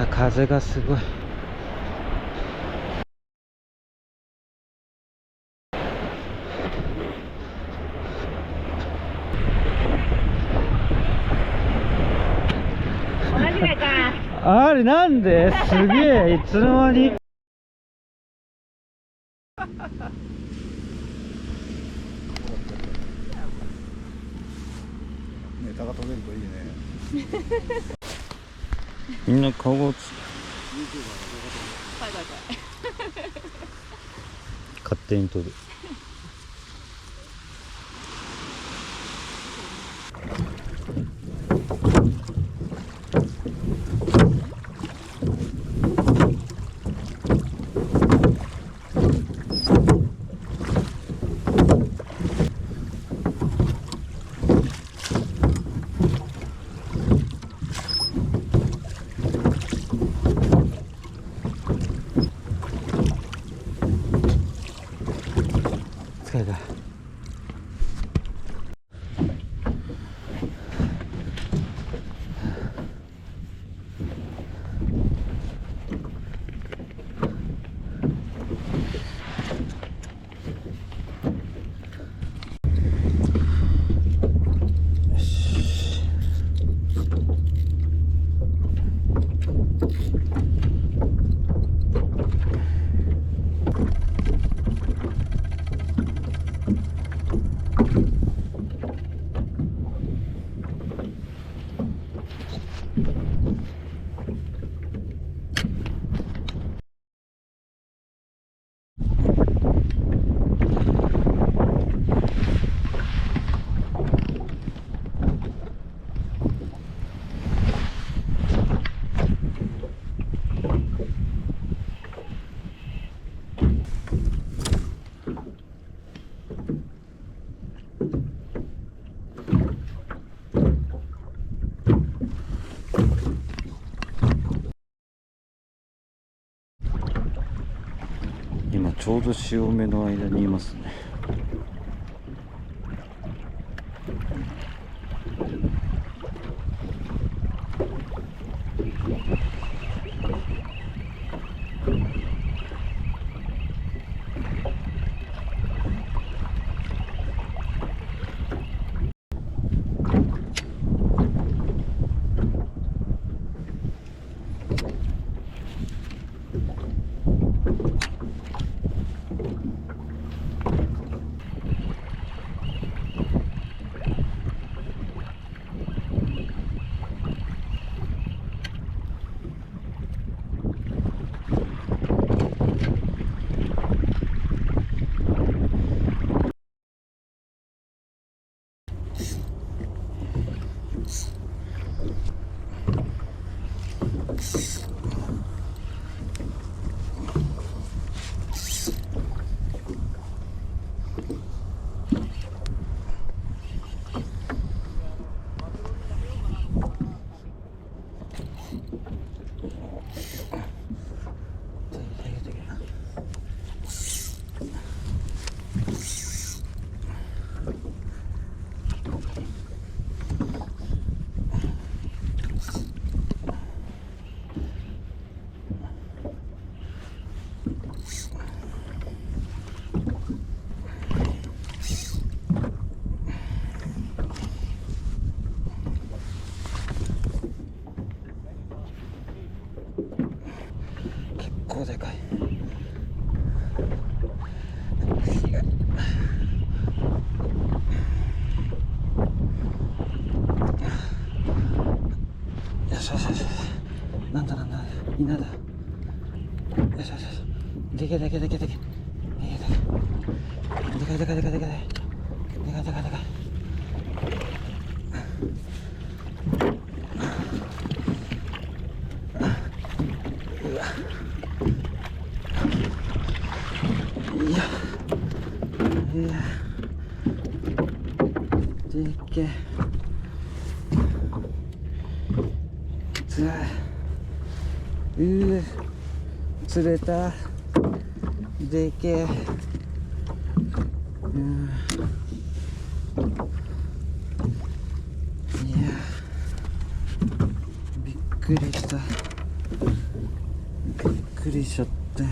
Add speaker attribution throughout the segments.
Speaker 1: やー、風がすごい。あれなんですげえ、いつの間に。
Speaker 2: ネタが取れるといいね。
Speaker 1: みんな顔が勝手に撮る。疲れた。今ちょうど潮目の間にいますね。構でかい。よしよしよし、なんだ稲だ。よしよしよし、でけでかいでかいでかいでかいでかいでかいでかいでかいでかいでかいでかい。うわ、いやいや、でっけえ、つらい、釣れた、でっけえ、いやびっくりした。びっくりしちゃって。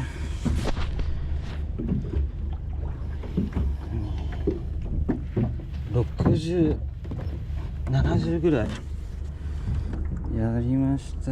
Speaker 1: 60、70ぐらいやりました。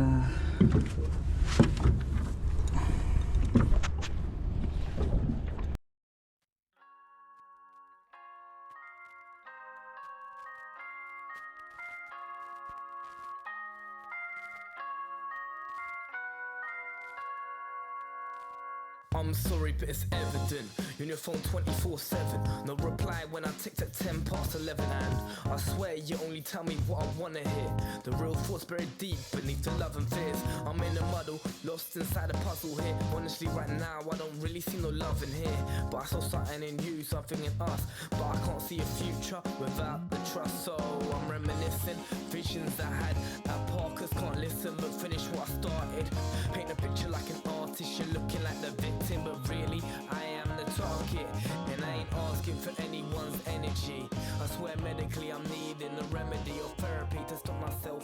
Speaker 3: I'm sorry, but it's evident. You're on your phone 24/7. No reply when I ticked at 10 past 11. And I swear you only tell me what I wanna hear. The real thoughts buried deep beneath the love and fears. I'm in a muddle, lost inside a puzzle here. Honestly, right now I don't really see no love in here. But I saw something in you, something in us. But I can't see a future without the trust. So I'm reminiscing visions I had at Parkers. Can't listen but finish what I started. Paint a picture like an artist. You're looking like the victim, but really I am the target. And I ain't asking for anyone's energy. I swear medically I'm needing a remedy or therapy to stop myself